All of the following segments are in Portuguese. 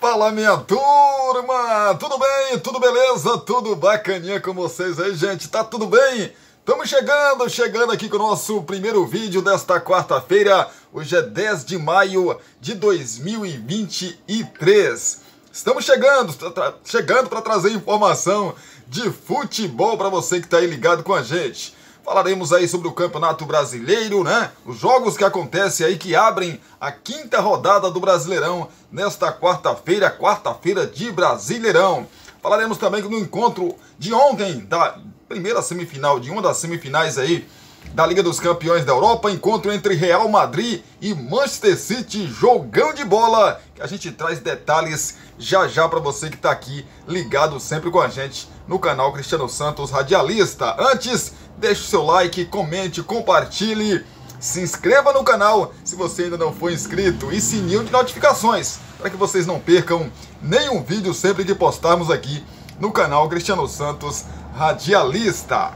Fala, minha turma! Tudo bem? Tudo beleza? Tudo bacaninha com vocês aí, gente? Tá tudo bem? Estamos chegando aqui com o nosso primeiro vídeo desta quarta-feira. Hoje é 10 de maio de 2023. Estamos chegando para trazer informação de futebol para você que está aí ligado com a gente. Falaremos aí sobre o Campeonato Brasileiro, né? Os jogos que acontecem aí, que abrem a quinta rodada do Brasileirão nesta quarta-feira, quarta-feira de Brasileirão. Falaremos também no encontro de ontem, da primeira semifinal, de uma das semifinais aí da Liga dos Campeões da Europa, encontro entre Real Madrid e Manchester City, jogão de bola, que a gente traz detalhes já para você que está aqui ligado sempre com a gente no canal Cristiano Santos Radialista. Antes, deixe o seu like, comente, compartilhe, se inscreva no canal se você ainda não for inscrito e sininho de notificações para que vocês não percam nenhum vídeo sempre que postarmos aqui no canal Cristiano Santos Radialista.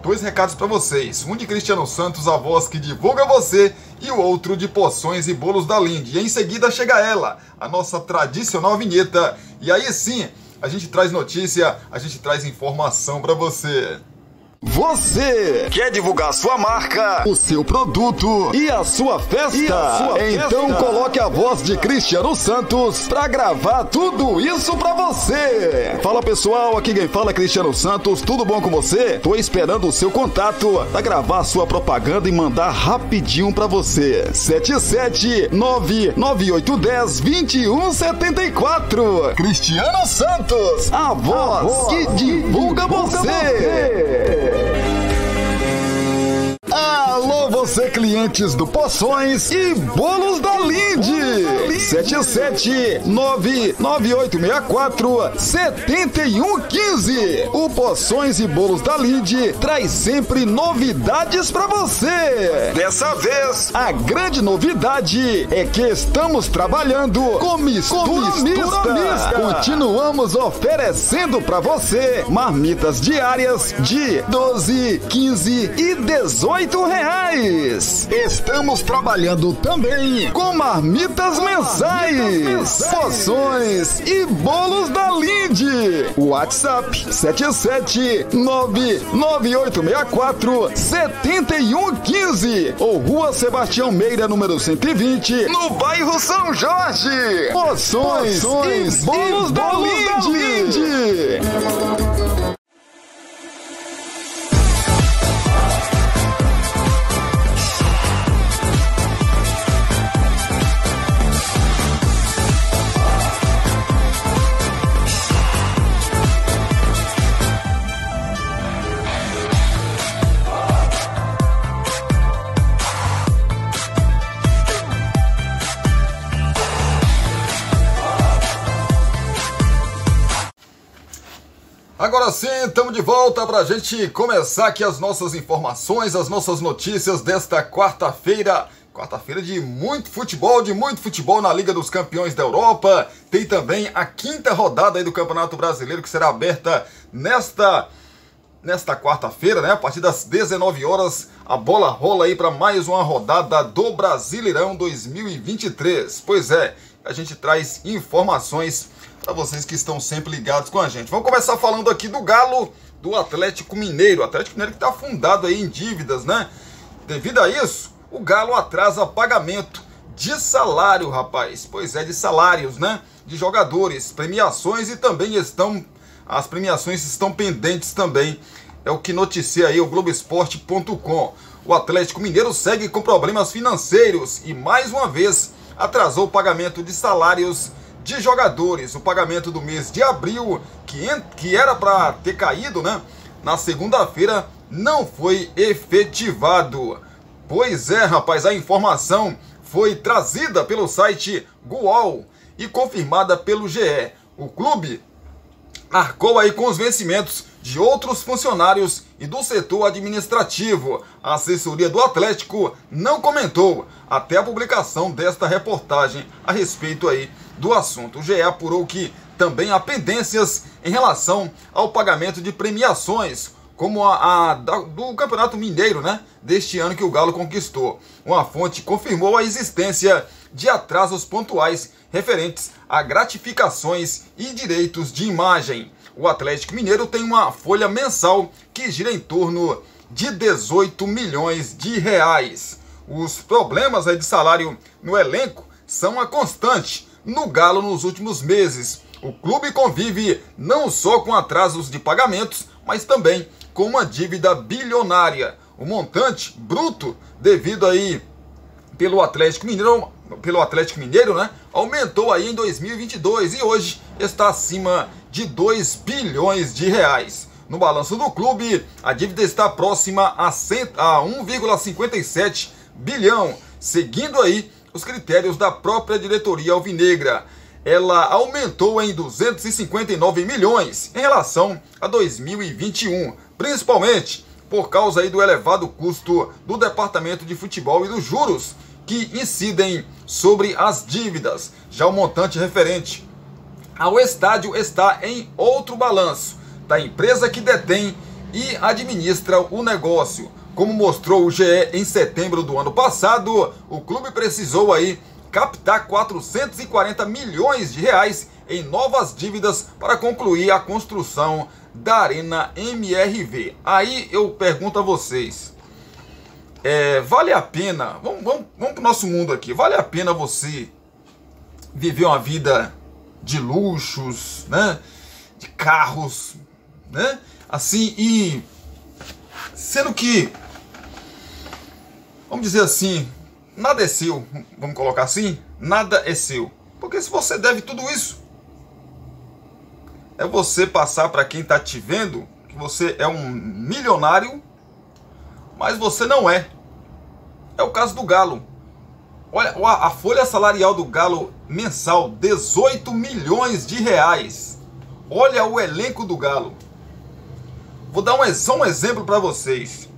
Dois recados para vocês, um de Cristiano Santos, a voz que divulga você, e o outro de Poções e Bolos da Lindy. E em seguida chega ela, a nossa tradicional vinheta, e aí sim, a gente traz notícia, a gente traz informação para você. Você quer divulgar sua marca, o seu produto e a sua festa? Então coloque a voz de Cristiano Santos para gravar tudo isso para você. Fala pessoal, aqui quem fala é Cristiano Santos, tudo bom com você? Tô esperando o seu contato para gravar sua propaganda e mandar rapidinho para você. 77998102174. Cristiano Santos, a voz que divulga você. Alô, você clientes do Poções e Bolos da Lindy. 77998647115. O Poções e Bolos da Lindy traz sempre novidades para você. Dessa vez, a grande novidade é que estamos trabalhando com mistura mista. Continuamos oferecendo para você marmitas diárias de 12, 15 e 18 reais. Estamos trabalhando também com marmitas mensais, poções e bolos da Lindy. WhatsApp 77998647115 ou Rua Sebastião Meira, número 120, no bairro São Jorge. Poções e bolos da Lindy. Agora sim, estamos de volta para a gente começar aqui as nossas informações, as nossas notícias desta quarta-feira. Quarta-feira de muito futebol na Liga dos Campeões da Europa. Tem também a quinta rodada aí do Campeonato Brasileiro, que será aberta nesta quarta-feira, né? A partir das 19 horas, a bola rola aí para mais uma rodada do Brasileirão 2023. Pois é, a gente traz informações para vocês que estão sempre ligados com a gente. Vamos começar falando aqui do Galo, do Atlético Mineiro. O Atlético Mineiro que está afundado aí em dívidas, né? Devido a isso, o Galo atrasa pagamento de salário, rapaz. Pois é, de salários, né? De jogadores, premiações e também as premiações estão pendentes também. É o que noticia aí o Globoesporte.com. O Atlético Mineiro segue com problemas financeiros e mais uma vez atrasou o pagamento de salários de jogadores. O pagamento do mês de abril, que era para ter caído, né, na segunda-feira, não foi efetivado. Pois é, rapaz, a informação foi trazida pelo site Goal e confirmada pelo GE. O clube arcou aí com os vencimentos de outros funcionários e do setor administrativo. A assessoria do Atlético não comentou até a publicação desta reportagem a respeito aí do assunto. O GE apurou que também há pendências em relação ao pagamento de premiações, como do Campeonato Mineiro, né, deste ano que o Galo conquistou. Uma fonte confirmou a existência de atrasos pontuais referentes a gratificações e direitos de imagem. O Atlético Mineiro tem uma folha mensal que gira em torno de 18 milhões de reais. Os problemas aí de salário no elenco são a constante no Galo nos últimos meses. O clube convive não só com atrasos de pagamentos, mas também com uma dívida bilionária. O montante bruto devido aí pelo Atlético Mineiro, né, aumentou aí em 2022 e hoje está acima de 2 bilhões de reais. No balanço do clube, a dívida está próxima a 1,57 bilhão, seguindo aí os critérios da própria diretoria alvinegra. Ela aumentou em 259 milhões em relação a 2021, principalmente por causa aí do elevado custo do departamento de futebol e dos juros que incidem sobre as dívidas. Já o montante referente ao estádio está em outro balanço da empresa que detém e administra o negócio. Como mostrou o GE em setembro do ano passado, o clube precisou aí captar 440 milhões de reais em novas dívidas para concluir a construção da Arena MRV. Aí eu pergunto a vocês, vale a pena, vamos para o nosso mundo aqui, vale a pena você viver uma vida de luxos, né, de carros, né, assim, e sendo que, vamos dizer assim, nada é seu, vamos colocar assim, nada é seu, porque se você deve tudo isso, é você passar para quem está te vendo que você é um milionário, mas você não é. É o caso do Galo. Olha, a folha salarial do Galo mensal, 18 milhões de reais. Olha o elenco do Galo. Vou dar só um exemplo para vocês.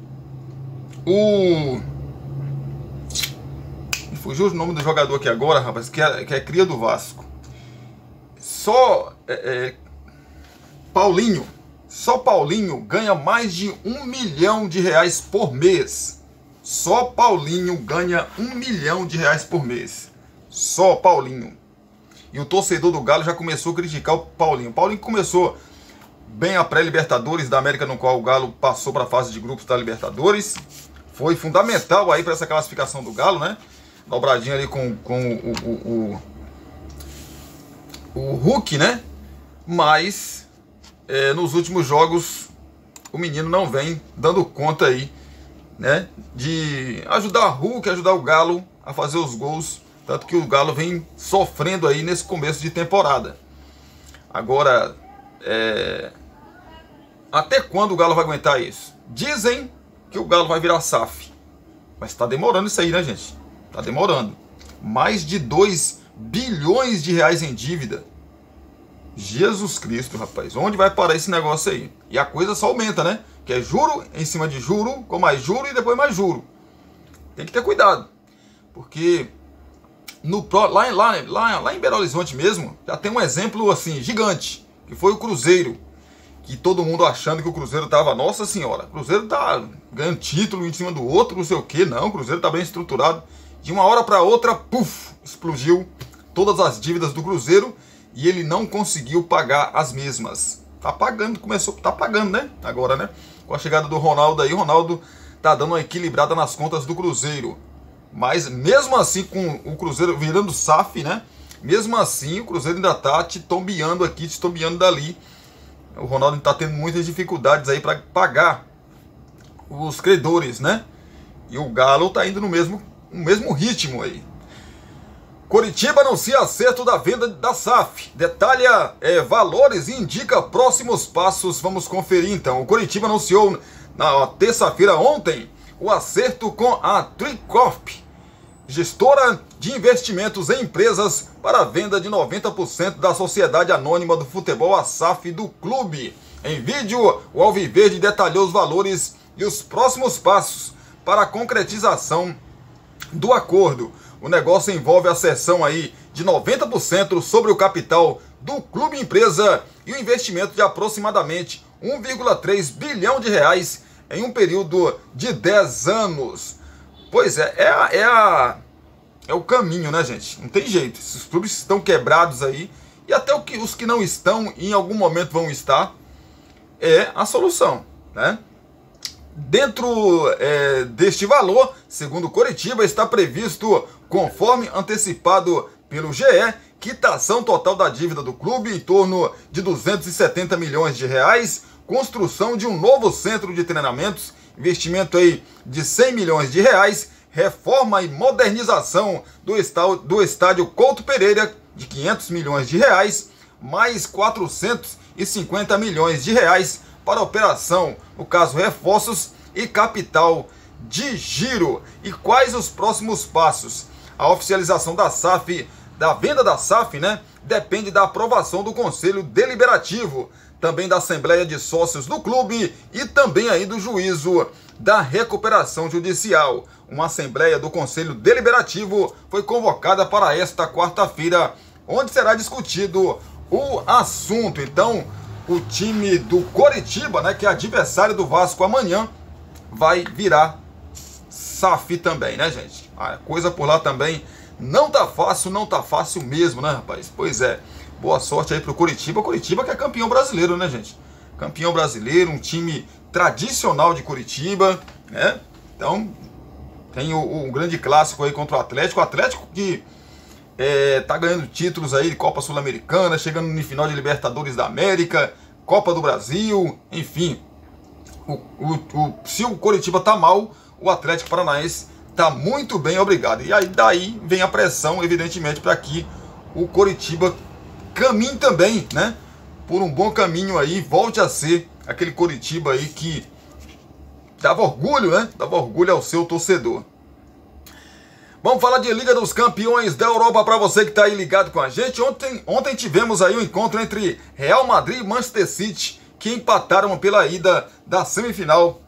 Me fugiu o nome do jogador aqui agora, rapaz, que é cria do Vasco. Paulinho. Só Paulinho ganha mais de 1 milhão de reais por mês. Só Paulinho ganha 1 milhão de reais por mês. Só Paulinho. E o torcedor do Galo já começou a criticar o Paulinho. O Paulinho começou bem a pré-Libertadores da América, no qual o Galo passou para a fase de grupos da Libertadores. Foi fundamental aí para essa classificação do Galo, né? Dobradinha ali com o Hulk, né? Mas nos últimos jogos o menino não vem dando conta aí, né, de ajudar o Hulk, ajudar o Galo a fazer os gols, tanto que o Galo vem sofrendo aí nesse começo de temporada. Agora, até quando o Galo vai aguentar isso? Dizem que o Galo vai virar SAF, mas está demorando isso aí, né, gente? Está demorando. Mais de 2 bilhões de reais em dívida. Jesus Cristo, rapaz, onde vai parar esse negócio aí? E a coisa só aumenta, né? Que é juro em cima de juro, com mais juro e depois mais juro. Tem que ter cuidado, porque lá em Belo Horizonte mesmo, já tem um exemplo assim, gigante, que foi o Cruzeiro, que todo mundo achando que o Cruzeiro tava, nossa senhora, o Cruzeiro tá ganhando título em cima do outro, não sei o que, não, o Cruzeiro tá bem estruturado. De uma hora para outra, puf, explodiu todas as dívidas do Cruzeiro, e ele não conseguiu pagar as mesmas. Tá pagando, tá pagando, né? Agora, né? Com a chegada do Ronaldo aí, o Ronaldo tá dando uma equilibrada nas contas do Cruzeiro. Mas mesmo assim, com o Cruzeiro virando SAF, né? Mesmo assim, o Cruzeiro ainda tá titombeando aqui, titombeando dali. O Ronaldo tá tendo muitas dificuldades aí para pagar os credores, né? E o Galo tá indo no mesmo ritmo aí. Coritiba anuncia acerto da venda da SAF. Detalha valores e indica próximos passos. Vamos conferir então. O Coritiba anunciou na terça-feira ontem o acerto com a Tricorp, gestora de investimentos em empresas, para a venda de 90% da Sociedade Anônima do Futebol, a SAF, do clube. Em vídeo, o Alviverde detalhou os valores e os próximos passos para a concretização do acordo. O negócio envolve a cessão aí de 90% sobre o capital do clube empresa e o investimento de aproximadamente 1,3 bilhão de reais em um período de 10 anos. Pois é é o caminho, né, gente? Não tem jeito. Esses clubes estão quebrados aí, e até os que não estão, em algum momento vão estar, é a solução, né? Dentro deste valor, segundo Coritiba, está previsto, conforme antecipado pelo GE, quitação total da dívida do clube em torno de 270 milhões de reais, construção de um novo centro de treinamentos, investimento aí de 100 milhões de reais, reforma e modernização do estádio Couto Pereira de 500 milhões de reais, mais 450 milhões de reais para operação, no caso reforços e capital de giro. E quais os próximos passos? A oficialização da SAF, da venda da SAF, né, depende da aprovação do Conselho Deliberativo, também da Assembleia de Sócios do clube e também aí do juízo da recuperação judicial. Uma Assembleia do Conselho Deliberativo foi convocada para esta quarta-feira, onde será discutido o assunto. Então, o time do Coritiba, né, que é adversário do Vasco amanhã, vai virar SAF também, né, gente? A coisa por lá também não tá fácil mesmo, né, rapaz? Pois é, boa sorte aí pro Coritiba. Coritiba que é campeão brasileiro, né, gente? Campeão brasileiro, um time tradicional de Coritiba, né? Então, tem o grande clássico aí contra o Atlético. O Atlético que tá ganhando títulos aí de Copa Sul-Americana, chegando no final de Libertadores da América, Copa do Brasil, enfim. Se o Coritiba tá mal, o Atlético Paranaense tá muito bem, obrigado. E aí daí vem a pressão, evidentemente, para que o Coritiba caminhe também, né, por um bom caminho aí, volte a ser aquele Coritiba aí que dava orgulho, né? Dava orgulho ao seu torcedor. Vamos falar de Liga dos Campeões da Europa para você que está aí ligado com a gente. Ontem tivemos aí um encontro entre Real Madrid e Manchester City, que empataram pela ida da semifinal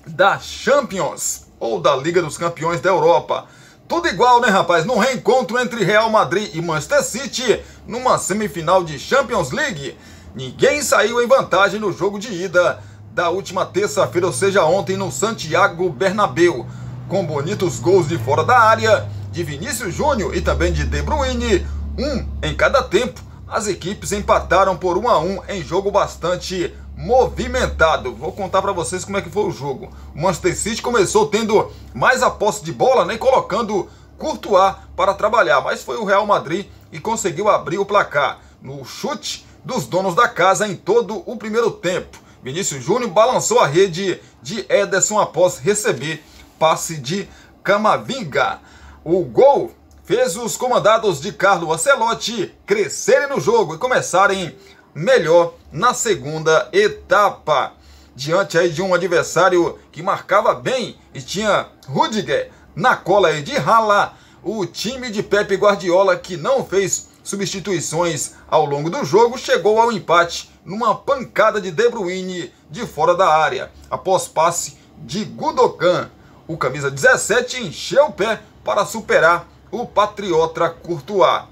da Champions, ou da Liga dos Campeões da Europa. Tudo igual, né, rapaz? Num reencontro entre Real Madrid e Manchester City, numa semifinal de Champions League. Ninguém saiu em vantagem no jogo de ida da última terça-feira, ou seja, ontem, no Santiago Bernabéu, com bonitos gols de fora da área, de Vinícius Júnior e também de De Bruyne, um em cada tempo. As equipes empataram por 1-1 em jogo bastante movimentado. Vou contar para vocês como é que foi o jogo. O Manchester City começou tendo mais a posse de bola, né, colocando Courtois para trabalhar, mas foi o Real Madrid e conseguiu abrir o placar no chute dos donos da casa em todo o primeiro tempo. Vinícius Júnior balançou a rede de Ederson após receber passe de Camavinga. O gol fez os comandados de Carlo Ancelotti crescerem no jogo e começarem melhor na segunda etapa. Diante aí de um adversário que marcava bem e tinha Rudiger na cola aí de rala, o time de Pepe Guardiola, que não fez substituições ao longo do jogo, chegou ao empate numa pancada de De Bruyne de fora da área, após passe de Gundogan. O camisa 17 encheu o pé para superar o patriota Courtois.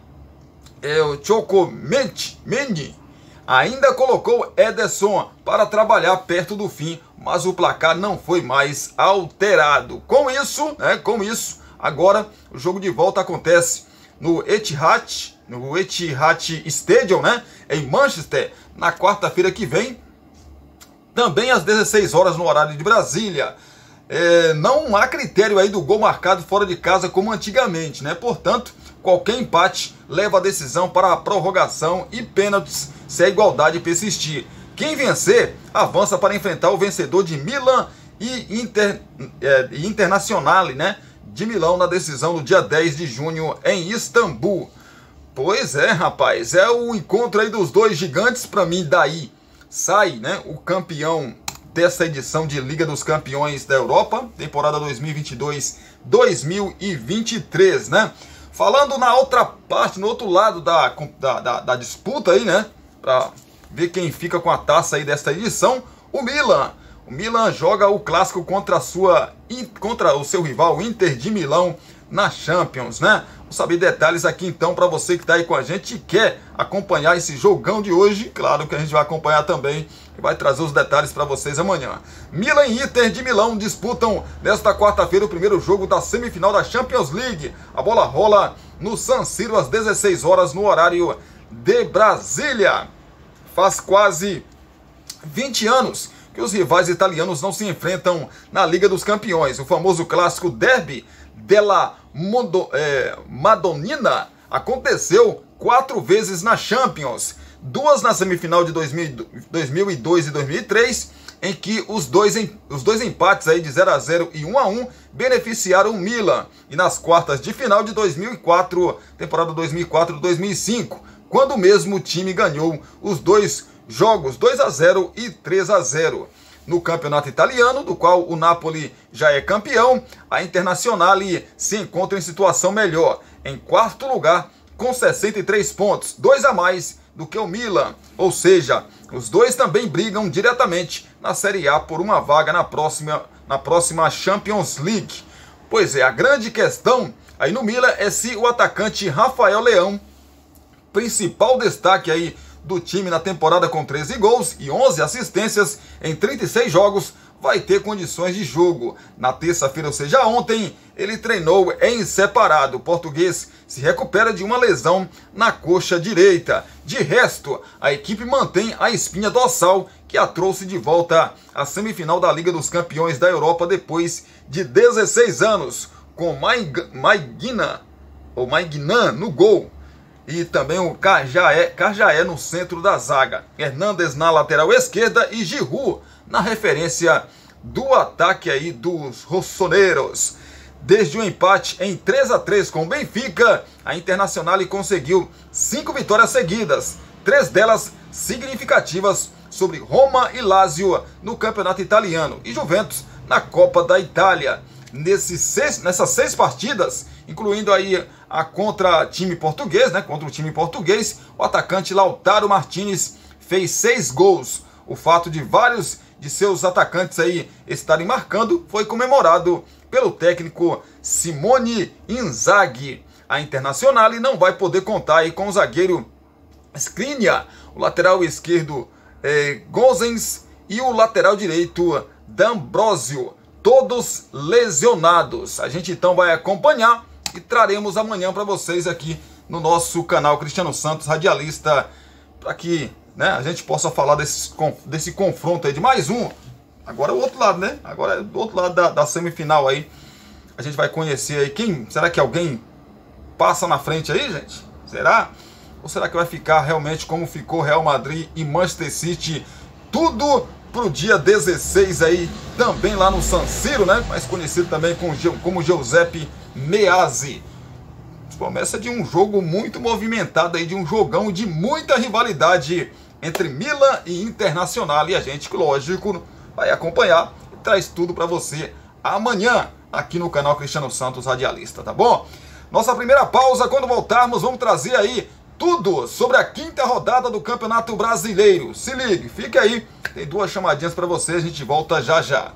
O Tchouaméni ainda colocou Ederson para trabalhar perto do fim, mas o placar não foi mais alterado. Com isso, agora o jogo de volta acontece no Etihad Stadium, né, em Manchester, na quarta-feira que vem, também às 16 horas no horário de Brasília. Não há critério aí do gol marcado fora de casa como antigamente, né? Portanto, qualquer empate leva a decisão para a prorrogação e pênaltis se a igualdade persistir. Quem vencer avança para enfrentar o vencedor de Milan e Internazionale, né, de Milão, na decisão do dia 10 de junho em Istambul. Pois é, rapaz, é o encontro aí dos dois gigantes. Para mim, daí sai, né, o campeão dessa edição de Liga dos Campeões da Europa, temporada 2022-2023, né? Falando na outra parte, no outro lado da disputa aí, né, para ver quem fica com a taça aí desta edição, o Milan. O Milan joga o clássico contra o seu rival Inter de Milão na Champions, né? Vamos saber detalhes aqui então para você que está aí com a gente e quer acompanhar esse jogão de hoje. Claro que a gente vai acompanhar também e vai trazer os detalhes para vocês amanhã. Milan e Inter de Milão disputam nesta quarta-feira o primeiro jogo da semifinal da Champions League. A bola rola no San Siro às 16 horas no horário de Brasília. Faz quase 20 anos que os rivais italianos não se enfrentam na Liga dos Campeões. O famoso clássico Derby della Madonnina aconteceu 4 vezes na Champions. 2 na semifinal de 2002 e 2003, em que os dois empates aí de 0-0 e 1-1 beneficiaram o Milan. E nas quartas de final de 2004, temporada 2004-2005, quando o mesmo time ganhou os 2 jogos 2-0 e 3-0. No campeonato italiano, do qual o Napoli já é campeão, a Internazionale se encontra em situação melhor, em quarto lugar com 63 pontos, 2 a mais do que o Milan. Ou seja, os dois também brigam diretamente na Série A por uma vaga na próxima Champions League. Pois é, a grande questão aí no Milan é se o atacante Rafael Leão, principal destaque aí do time na temporada com 13 gols e 11 assistências em 36 jogos, vai ter condições de jogo. Na terça-feira, ou seja, ontem, ele treinou em separado. O português se recupera de uma lesão na coxa direita. De resto, a equipe mantém a espinha dorsal que a trouxe de volta à semifinal da Liga dos Campeões da Europa depois de 16 anos, com Maignan no gol. E também o Carjaé no centro da zaga. Hernandes na lateral esquerda e Giroud na referência do ataque aí dos rossoneiros. Desde o empate em 3-3 com o Benfica, a Internazionale conseguiu 5 vitórias seguidas, 3 delas significativas sobre Roma e Lazio no campeonato italiano e Juventus na Copa da Itália. Nessas 6 partidas, incluindo aí a contra o time português, o atacante Lautaro Martinez fez 6 gols. O fato de vários de seus atacantes aí estarem marcando foi comemorado pelo técnico Simone Inzaghi. A Internazionale não vai poder contar aí com o zagueiro Skriniar, o lateral esquerdo Gosens e o lateral direito D'Ambrosio, todos lesionados. A gente então vai acompanhar e traremos amanhã para vocês aqui no nosso canal Cristiano Santos Radialista, para que a gente possa falar desse confronto aí, de mais um. Agora é o outro lado, né? Agora é do outro lado da semifinal aí. A gente vai conhecer aí quem. Será que alguém passa na frente aí, gente? Será? Ou será que vai ficar realmente como ficou Real Madrid e Manchester City? Tudo pro dia 16 aí, também lá no San Siro, né? Mais conhecido também como Giuseppe Meazza. Promessa de um jogo muito movimentado aí, de um jogão de muita rivalidade entre Milan e Internazionale. E a gente, lógico, vai acompanhar e traz tudo para você amanhã aqui no canal Cristiano Santos Radialista, tá bom? Nossa primeira pausa, quando voltarmos, vamos trazer aí tudo sobre a 5ª rodada do Campeonato Brasileiro. Se ligue, fique aí, tem 2 chamadinhas para você, a gente volta já já.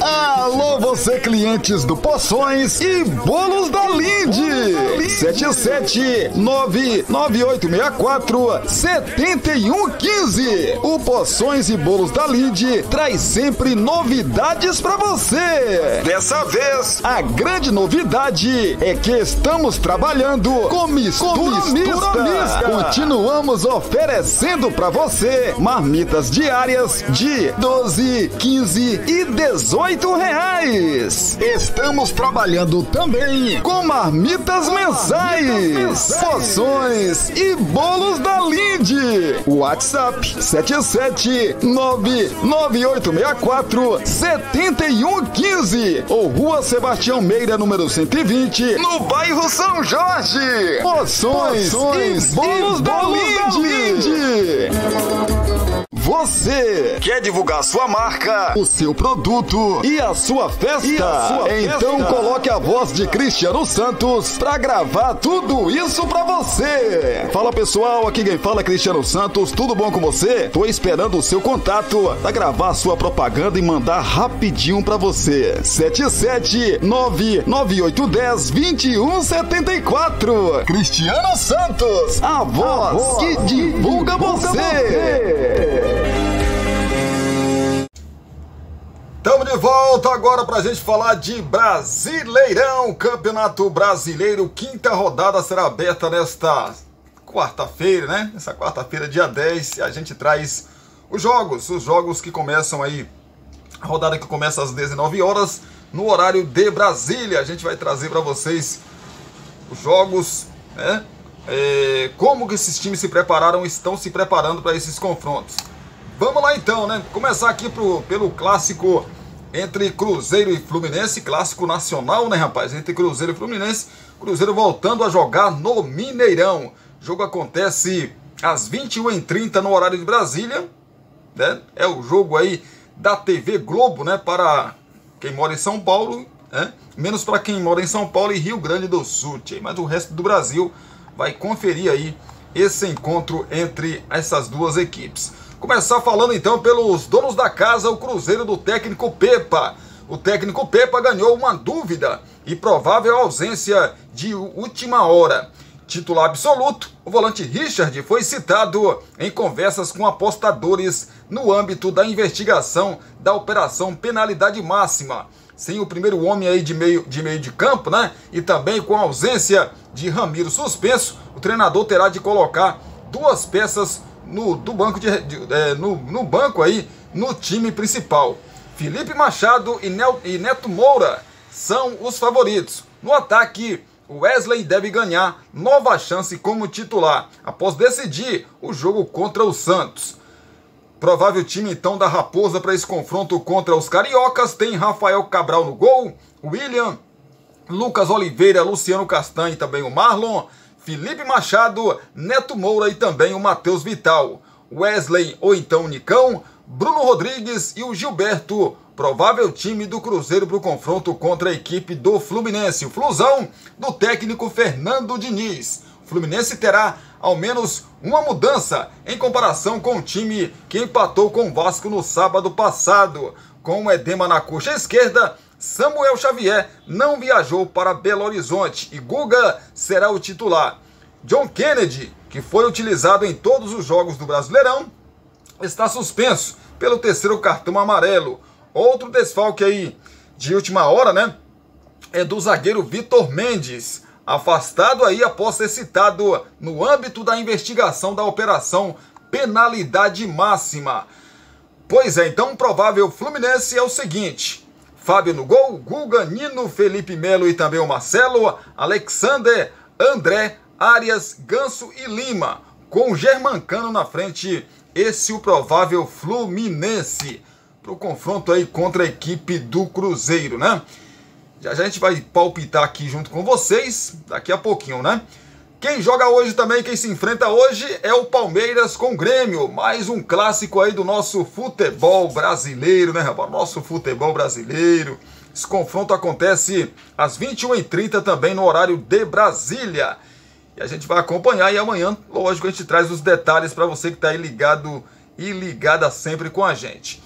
Alô, você clientes do Poções e Bolos da Linde. 77998647115. O Poções e Bolos da Linde traz sempre novidades pra você. Dessa vez, a grande novidade é que estamos trabalhando com mistura mista. Continuamos oferecendo pra você marmitas diárias de 12, 15 e 18 reais. Estamos trabalhando também com marmitas mensais, poções e bolos da Linde. WhatsApp 77998647115 ou Rua Sebastião Meira, número 120, no bairro São Jorge. Poções e bolos da Linde. você. Quer divulgar sua marca, o seu produto e a sua festa? Então coloque a voz de Cristiano Santos pra gravar tudo isso pra você. Fala pessoal, aqui quem fala é Cristiano Santos, tudo bom com você? Tô esperando o seu contato pra gravar sua propaganda e mandar rapidinho pra você. 77998102174. Cristiano Santos, a voz que divulga você. Estamos de volta agora para a gente falar de Brasileirão, Campeonato Brasileiro, quinta rodada será aberta nesta quarta-feira, né? Nessa quarta-feira, dia 10, a gente traz os jogos que começam aí, a rodada que começa às 19 horas, no horário de Brasília. A gente vai trazer para vocês os jogos, né? Como que esses times se prepararam, estão se preparando para esses confrontos. Vamos lá então, né? Começar aqui pelo clássico entre Cruzeiro e Fluminense, clássico nacional, né, rapaz? Entre Cruzeiro e Fluminense, Cruzeiro voltando a jogar no Mineirão. O jogo acontece às 21h30 no horário de Brasília, né? É o jogo aí da TV Globo, né? Para quem mora em São Paulo, né? Menos para quem mora em São Paulo e Rio Grande do Sul, mas o resto do Brasil vai conferir aí esse encontro entre essas duas equipes. Começar falando então pelos donos da casa, o Cruzeiro do técnico Pepa. O técnico Pepa ganhou uma dúvida e provável ausência de última hora. Titular absoluto, o volante Richard foi citado em conversas com apostadores no âmbito da investigação da Operação Penalidade Máxima. Sem o primeiro homem aí de meio de campo, né? E também com a ausência de Ramiro suspenso, o treinador terá de colocar duas peças no banco aí, no time principal. Felipe Machado e Neto Moura são os favoritos. No ataque, Wesley deve ganhar nova chance como titular, após decidir o jogo contra o Santos. Provável time então da Raposa para esse confronto contra os cariocas tem Rafael Cabral no gol, William, Lucas Oliveira, Luciano Castanho e também o Marlon, Felipe Machado, Neto Moura e também o Matheus Vital, Wesley ou então o Nicão, Bruno Rodrigues e o Gilberto, provável time do Cruzeiro para o confronto contra a equipe do Fluminense, o Flusão do técnico Fernando Diniz. O Fluminense terá ao menos uma mudança em comparação com o time que empatou com o Vasco no sábado passado. Com o edema na coxa esquerda, Samuel Xavier não viajou para Belo Horizonte e Guga será o titular. John Kennedy, que foi utilizado em todos os jogos do Brasileirão, está suspenso pelo terceiro cartão amarelo. Outro desfalque aí de última hora, né? É do zagueiro Vitor Mendes, afastado aí após ser citado no âmbito da investigação da Operação Penalidade Máxima. Pois é, então o provável Fluminense é o seguinte: Fábio no gol, Guga, Nino, Felipe Melo e também o Marcelo, Alexander, André, Arias, Ganso e Lima, com o Germancano na frente. Esse é o provável Fluminense para o confronto aí contra a equipe do Cruzeiro, né? Já a gente vai palpitar aqui junto com vocês daqui a pouquinho, né? Quem joga hoje também, quem se enfrenta hoje é o Palmeiras com o Grêmio. Mais um clássico aí do nosso futebol brasileiro, né, rapaz? Nosso futebol brasileiro. Esse confronto acontece às 21h30 também no horário de Brasília. E a gente vai acompanhar e amanhã, lógico, a gente traz os detalhes para você que está aí ligado e ligada sempre com a gente.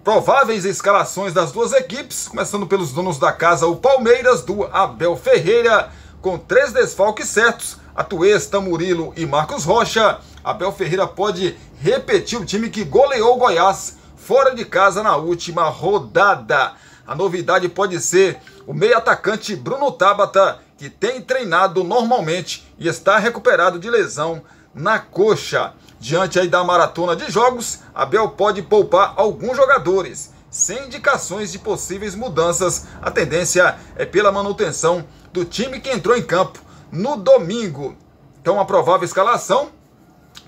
Prováveis escalações das duas equipes, começando pelos donos da casa, o Palmeiras do Abel Ferreira, com 3 desfalques certos, Atuesta, Murilo e Marcos Rocha. Abel Ferreira pode repetir o time que goleou o Goiás fora de casa na última rodada. A novidade pode ser o meio atacante Bruno Tabata, que tem treinado normalmente e está recuperado de lesão na coxa. Diante aí da maratona de jogos, Abel pode poupar alguns jogadores, sem indicações de possíveis mudanças. A tendência é pela manutenção do time que entrou em campo no domingo. Então a provável escalação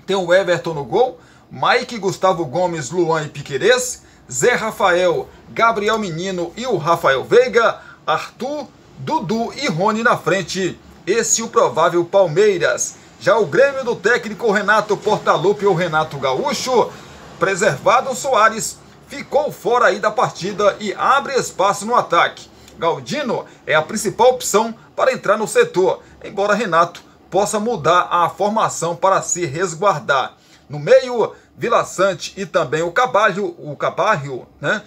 tem o Everton no gol, Mike, Gustavo Gomes, Luan e Piquerez, Zé Rafael, Gabriel Menino e o Rafael Veiga, Arthur, Dudu e Rony na frente. Esse é o provável Palmeiras. Já o Grêmio do técnico Renato Portaluppi, ou Renato Gaúcho, preservado Soares, ficou fora aí da partida e abre espaço no ataque. Galdino é a principal opção para entrar no setor, embora Renato possa mudar a formação para se resguardar. No meio, Vila Sante e também o Cabarrio, né,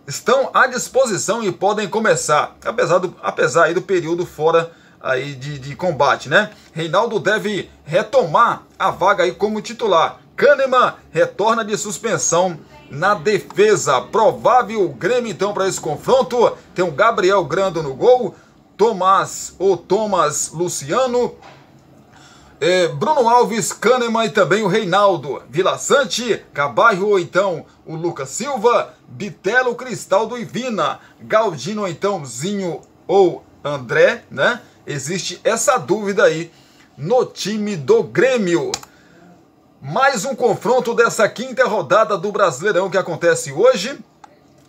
estão à disposição e podem começar, apesar aí do período fora aí de combate, né? Reinaldo deve retomar a vaga aí como titular. Kahneman retorna de suspensão na defesa. Provável Grêmio então para esse confronto. Tem o Gabriel Grando no gol, Tomás Luciano, Bruno Alves, Kahneman e também o Reinaldo. Vila Sante, Cabarrio ou então o Lucas Silva, Bitelo, Cristaldo e Vina. Galdino ou então Zinho ou André, né? Existe essa dúvida aí no time do Grêmio. Mais um confronto dessa quinta rodada do Brasileirão que acontece hoje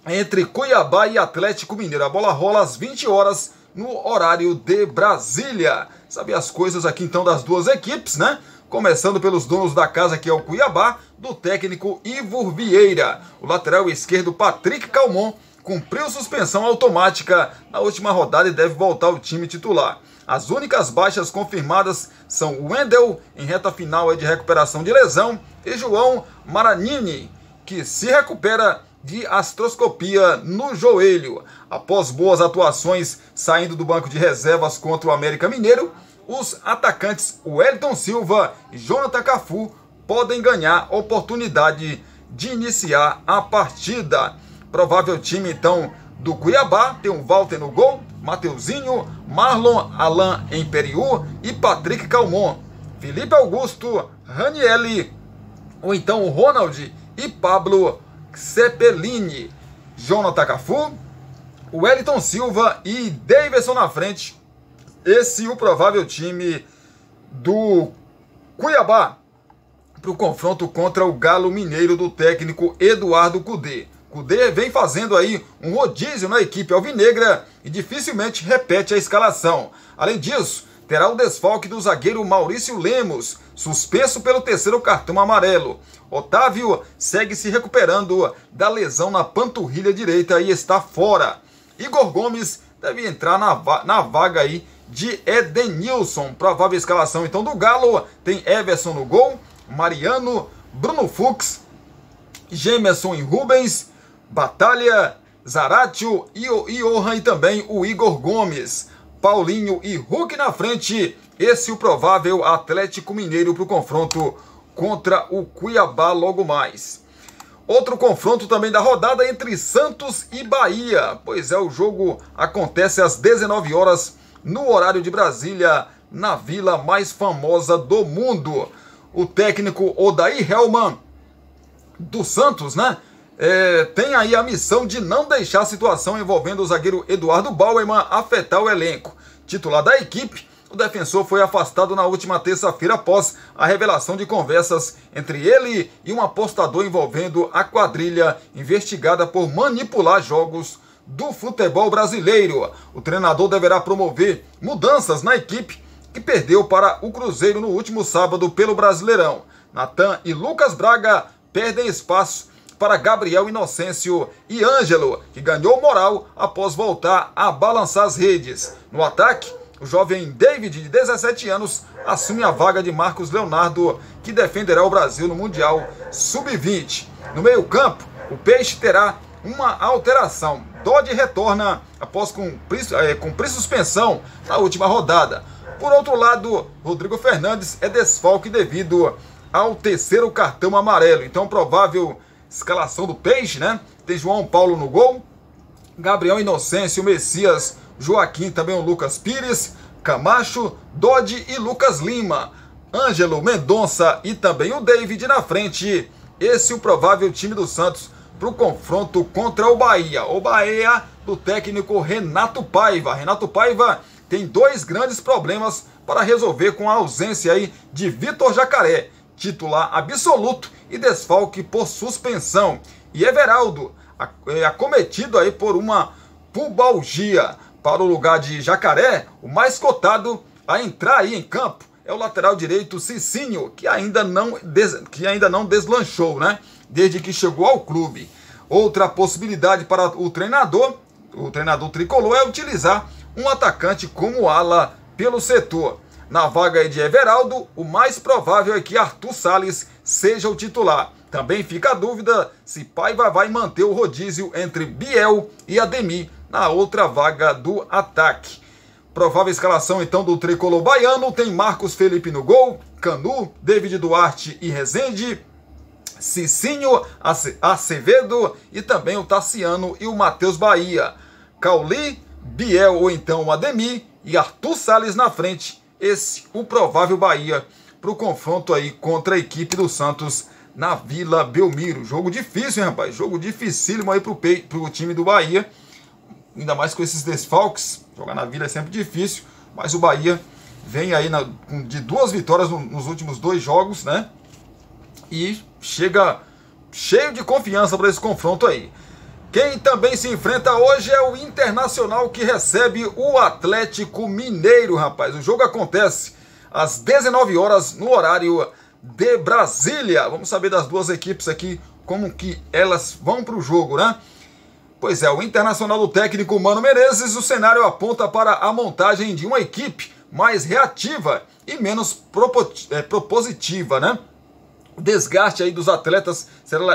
entre Cuiabá e Atlético Mineiro. A bola rola às 20 horas no horário de Brasília. Sabe as coisas aqui então das duas equipes, né? Começando pelos donos da casa, que é o Cuiabá, do técnico Ivor Vieira. O lateral esquerdo Patrick Calmon cumpriu suspensão automática na última rodada e deve voltar ao time titular. As únicas baixas confirmadas são o Wendel, em reta final de recuperação de lesão, e João Maranini, que se recupera de artroscopia no joelho. Após boas atuações saindo do banco de reservas contra o América Mineiro, os atacantes Wellington Silva e Jonathan Cafu podem ganhar oportunidade de iniciar a partida. Provável time então do Cuiabá tem o Walter no gol, Mateuzinho, Marlon Alain Emperiú e Patrick Calmon. Felipe Augusto, Ranielli, ou então o Ronald e Pablo Cepelini. Jonathan Cafu, Wellington Silva e Davidson na frente. Esse é o provável time do Cuiabá para o confronto contra o Galo Mineiro do técnico Eduardo Cudê. Cudê vem fazendo aí um rodízio na equipe alvinegra e dificilmente repete a escalação. Além disso, terá o desfalque do zagueiro Maurício Lemos, suspenso pelo terceiro cartão amarelo. Otávio segue se recuperando da lesão na panturrilha direita e está fora. Igor Gomes deve entrar na vaga aí de Edenilson. Provável escalação então do Galo: tem Everson no gol, Mariano, Bruno Fux, Gemerson e Rubens, Batalha, Zaratio e Johan e também o Igor Gomes. Paulinho e Hulk na frente. Esse é o provável Atlético Mineiro para o confronto contra o Cuiabá logo mais. Outro confronto também da rodada entre Santos e Bahia. Pois é, o jogo acontece às 19 horas no horário de Brasília, na vila mais famosa do mundo. O técnico Odair Hellmann do Santos, né? Tem aí a missão de não deixar a situação envolvendo o zagueiro Eduardo Bauerman afetar o elenco. Titular da equipe, o defensor foi afastado na última terça-feira após a revelação de conversas entre ele e um apostador envolvendo a quadrilha investigada por manipular jogos do futebol brasileiro. O treinador deverá promover mudanças na equipe que perdeu para o Cruzeiro no último sábado pelo Brasileirão. Natan e Lucas Braga perdem espaço para Gabriel Inocêncio e Ângelo, que ganhou moral após voltar a balançar as redes. No ataque, o jovem David, de 17 anos, assume a vaga de Marcos Leonardo, que defenderá o Brasil no Mundial Sub-20. No meio-campo, o Peixe terá uma alteração. Dodge retorna após cumprir suspensão na última rodada. Por outro lado, Rodrigo Fernandes é desfalque devido ao terceiro cartão amarelo. Então, provável escalação do Peixe, né? Tem João Paulo no gol, Gabriel Inocêncio, Messias, Joaquim, também o Lucas Pires, Camacho, Dodge e Lucas Lima, Ângelo, Mendonça e também o David na frente. Esse é o provável time do Santos para o confronto contra o Bahia. O Bahia do técnico Renato Paiva. Renato Paiva tem dois grandes problemas para resolver com a ausência aí de Vitor Jacaré, titular absoluto e desfalque por suspensão, e Everaldo, acometido aí por uma pubalgia. Para o lugar de Jacaré, o mais cotado a entrar aí em campo é é o lateral direito Cicinho, que ainda não deslanchou, né? Desde que chegou ao clube. Outra possibilidade para o treinador tricolor, é utilizar um atacante como ala pelo setor. Na vaga de Everaldo, o mais provável é que Arthur Salles seja o titular. Também fica a dúvida se Paiva vai manter o rodízio entre Biel e Ademir na outra vaga do ataque. Provável escalação então do tricolor baiano: tem Marcos Felipe no gol, Canu, David Duarte e Rezende, Cicinho, Acevedo e também o Tassiano e o Matheus Bahia. Cauli, Biel ou então o Ademir e Arthur Salles na frente. Esse o provável Bahia para o confronto aí contra a equipe do Santos na Vila Belmiro. Jogo difícil, hein, rapaz? Jogo dificílimo aí pro time do Bahia. Ainda mais com esses desfalques. Jogar na Vila é sempre difícil. Mas o Bahia vem aí de 2 vitórias nos últimos 2 jogos, né? E chega cheio de confiança para esse confronto aí. Quem também se enfrenta hoje é o Internacional, que recebe o Atlético Mineiro, rapaz. O jogo acontece às 19 horas no horário de Brasília. Vamos saber das duas equipes aqui, como que elas vão para o jogo, né? Pois é, o Internacional do técnico Mano Menezes, o cenário aponta para a montagem de uma equipe mais reativa e menos propositiva, né? O desgaste aí dos atletas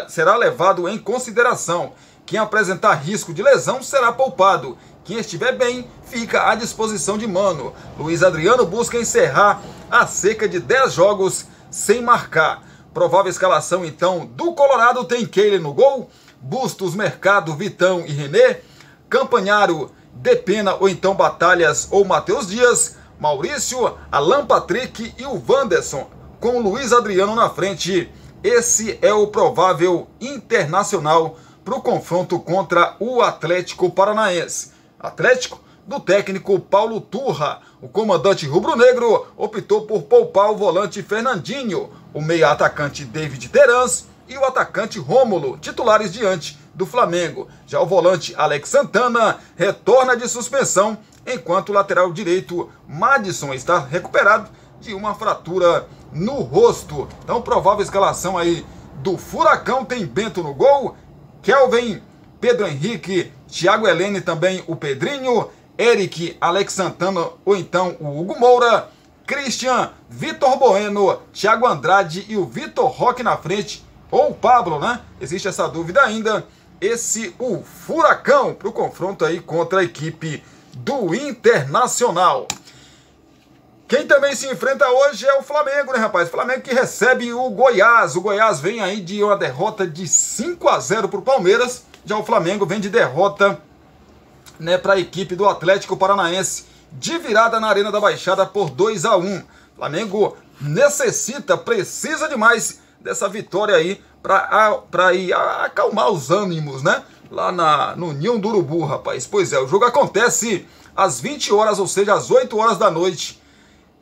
será levado em consideração. Quem apresentar risco de lesão será poupado. Quem estiver bem, fica à disposição de Mano. Luiz Adriano busca encerrar a cerca de 10 jogos sem marcar. Provável escalação, então, do Colorado: tem Keiler no gol, Bustos, Mercado, Vitão e René, Campanharo, Depena ou então Batalhas ou Matheus Dias, Maurício, Alan Patrick e o Wanderson, com Luiz Adriano na frente. Esse é o provável Internacional para o confronto contra o Atlético Paranaense. Atlético do técnico Paulo Turra. O comandante rubro-negro optou por poupar o volante Fernandinho, o meia-atacante David Terans e o atacante Rômulo, titulares diante do Flamengo. Já o volante Alex Santana retorna de suspensão, enquanto o lateral direito Madison está recuperado de uma fratura no rosto. Então, provável escalação aí do Furacão: tem Bento no gol, Kelvin, Pedro Henrique, Thiago Helene, também o Pedrinho, Eric, Alex Santana ou então o Hugo Moura, Christian, Vitor Bueno, Thiago Andrade e o Vitor Roque na frente, ou o Pablo, né? Existe essa dúvida ainda. O Furacão para o confronto aí contra a equipe do Internacional. Quem também se enfrenta hoje é o Flamengo, né, rapaz? O Flamengo que recebe o Goiás. O Goiás vem aí de uma derrota de 5-0 para o Palmeiras. Já o Flamengo vem de derrota, né, para a equipe do Atlético Paranaense, de virada na Arena da Baixada por 2-1. O Flamengo precisa demais dessa vitória aí para ir acalmar os ânimos, né? Lá no Ninho do Urubu, rapaz. Pois é, o jogo acontece às 20 horas, ou seja, às 8 horas da noite.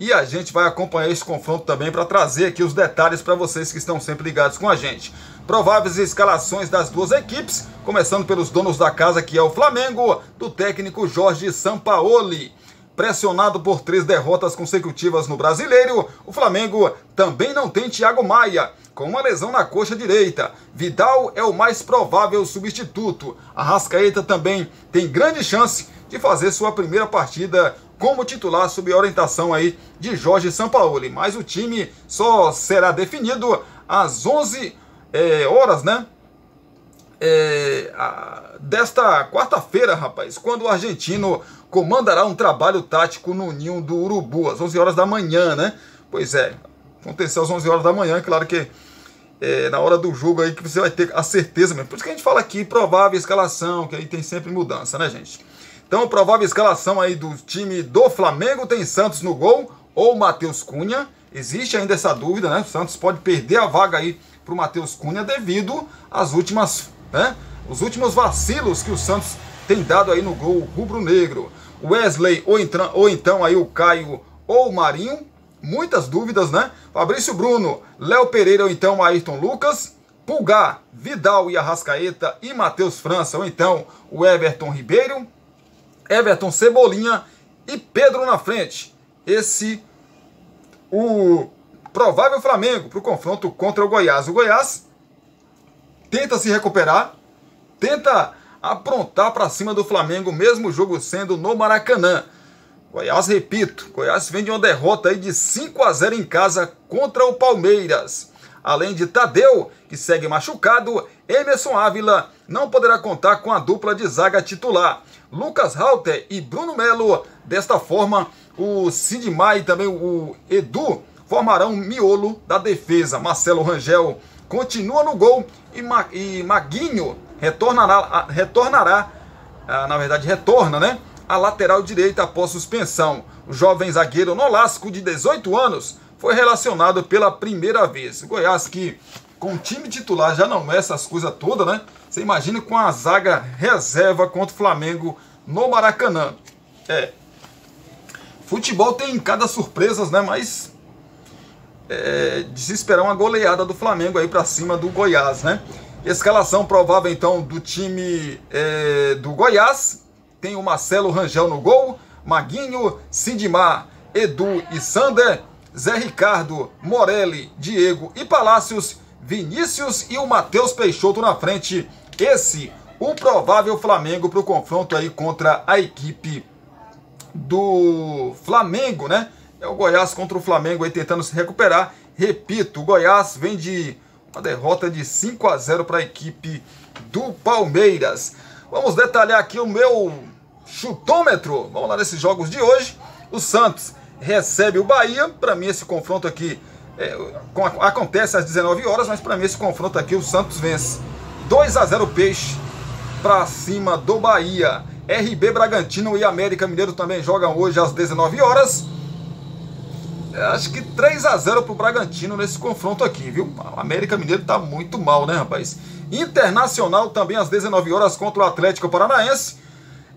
E a gente vai acompanhar esse confronto também para trazer aqui os detalhes para vocês que estão sempre ligados com a gente. Prováveis escalações das duas equipes, começando pelos donos da casa, que é o Flamengo, do técnico Jorge Sampaoli. Pressionado por 3 derrotas consecutivas no Brasileiro, o Flamengo também não tem Thiago Maia, com uma lesão na coxa direita. Vidal é o mais provável substituto. Arrascaeta também tem grande chance de fazer sua primeira partida como titular sob a orientação aí de Jorge Sampaoli. Mas o time só será definido às 11 horas, né? Desta quarta-feira, rapaz, quando o argentino comandará um trabalho tático no Ninho do Urubu, às 11 horas da manhã, né? Pois é, aconteceu às 11 horas da manhã, claro que na hora do jogo aí que você vai ter a certeza mesmo. Por isso que a gente fala aqui, provável escalação, que aí tem sempre mudança, né, gente? Então, provável escalação aí do time do Flamengo: tem Santos no gol ou Matheus Cunha. Existe ainda essa dúvida, né? O Santos pode perder a vaga aí para o Matheus Cunha devido às últimas, né? Os últimos vacilos que o Santos tem dado aí no gol rubro-negro. Wesley ou então aí o Caio ou o Marinho. Muitas dúvidas, né? Fabrício Bruno, Léo Pereira ou então Ayrton Lucas. Pulgar, Vidal e Arrascaeta e Matheus França ou então o Everton Ribeiro. Everton, Cebolinha e Pedro na frente. Esse o provável Flamengo para o confronto contra o Goiás. O Goiás tenta se recuperar, tenta aprontar para cima do Flamengo, mesmo o jogo sendo no Maracanã. Goiás, repito, Goiás vem de uma derrota aí de 5-0 em casa contra o Palmeiras. Além de Tadeu, que segue machucado, Emerson Ávila não poderá contar com a dupla de zaga titular. Lucas Halter e Bruno Melo. Desta forma, o Sidmar e também o Edu formarão um miolo da defesa. Marcelo Rangel continua no gol e Maguinho retorna, né? A lateral direita após suspensão. O jovem zagueiro Nolasco, de 18 anos, foi relacionado pela primeira vez. O Goiás, que com o time titular já não é essas coisas todas, né? Você imagina com a zaga reserva contra o Flamengo no Maracanã. Futebol tem cada surpresas, né? Mas de se esperar uma goleada do Flamengo aí pra cima do Goiás, né? Escalação provável então do time do Goiás. Tem o Marcelo Rangel no gol, Maguinho, Sidmar, Edu e Sander, Zé Ricardo, Morelli, Diego e Palácios, Vinícius e o Matheus Peixoto na frente. Esse, o provável Flamengo para o confronto aí contra a equipe do Flamengo, né? É o Goiás contra o Flamengo aí tentando se recuperar. Repito, o Goiás vem de uma derrota de 5-0 para a equipe do Palmeiras. Vamos detalhar aqui o meu chutômetro. Vamos lá nesses jogos de hoje. O Santos recebe o Bahia. Para mim esse confronto aqui acontece às 19 horas, mas para mim esse confronto aqui o Santos vence 2-0 Peixe para cima do Bahia. RB Bragantino e América Mineiro também jogam hoje às 19 horas. Acho que 3-0 pro Bragantino nesse confronto aqui, viu? O América Mineiro tá muito mal, né, rapaz? Internacional também às 19 horas contra o Atlético Paranaense.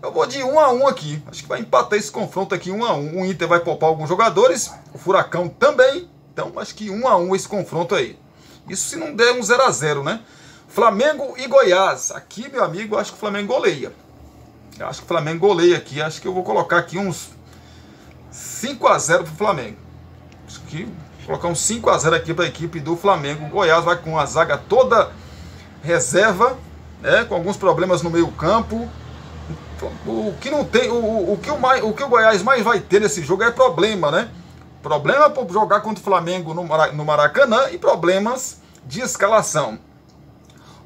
Eu vou de 1-1 aqui. Acho que vai empatar esse confronto aqui 1-1. O Inter vai poupar alguns jogadores. O Furacão também. Então acho que 1-1 esse confronto aí. Isso se não der um 0-0, né? Flamengo e Goiás. Aqui, meu amigo, eu acho que o Flamengo goleia. Eu acho que o Flamengo goleia aqui. Acho que eu vou colocar aqui uns 5-0 pro Flamengo. Acho que vou colocar uns 5-0 aqui para a equipe do Flamengo. O Goiás vai com a zaga toda reserva, né, com alguns problemas no meio campo. O que não tem, o que o Goiás mais vai ter nesse jogo é problema, né? Problema por jogar contra o Flamengo no Maracanã e problemas de escalação.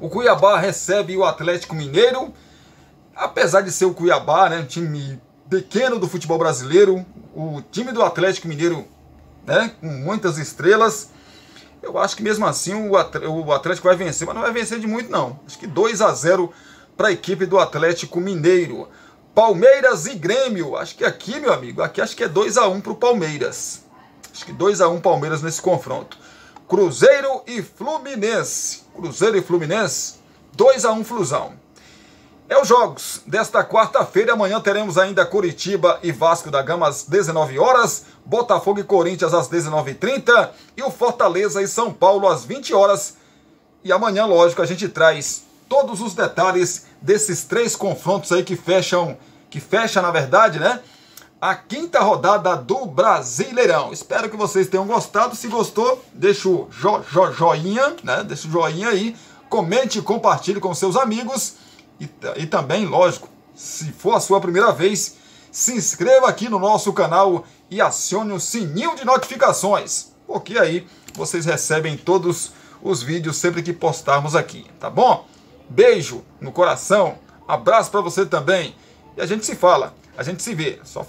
O Cuiabá recebe o Atlético Mineiro. Apesar de ser o Cuiabá, né, um time pequeno do futebol brasileiro, o time do Atlético Mineiro, né, com muitas estrelas, eu acho que mesmo assim o Atlético vai vencer, mas não vai vencer de muito não. Acho que 2-0 para a equipe do Atlético Mineiro. Palmeiras e Grêmio, acho que aqui, meu amigo, aqui acho que é 2-1 para o Palmeiras. Acho que 2-1 Palmeiras nesse confronto. Cruzeiro e Fluminense. Cruzeiro e Fluminense, 2-1 Flusão. É os jogos desta quarta-feira. Amanhã teremos ainda Curitiba e Vasco da Gama às 19 horas, Botafogo e Corinthians às 19h30 e o Fortaleza e São Paulo às 20 horas. E amanhã, lógico, a gente traz todos os detalhes desses três confrontos aí que fecha, na verdade, né, a quinta rodada do Brasileirão. Espero que vocês tenham gostado. Se gostou, deixa o joinha, né? Deixa o joinha aí, comente e compartilhe com seus amigos. E também, lógico, se for a sua primeira vez, se inscreva aqui no nosso canal e acione o sininho de notificações, porque aí vocês recebem todos os vídeos sempre que postarmos aqui, tá bom? Beijo no coração, abraço para você também, e a gente se fala, a gente se vê. Só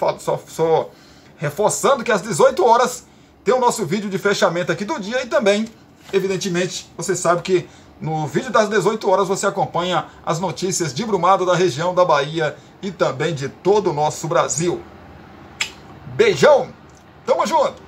reforçando que às 18 horas tem o nosso vídeo de fechamento aqui do dia e também, evidentemente, você sabe que no vídeo das 18 horas você acompanha as notícias de Brumado, da região da Bahia e também de todo o nosso Brasil. Beijão, tamo junto!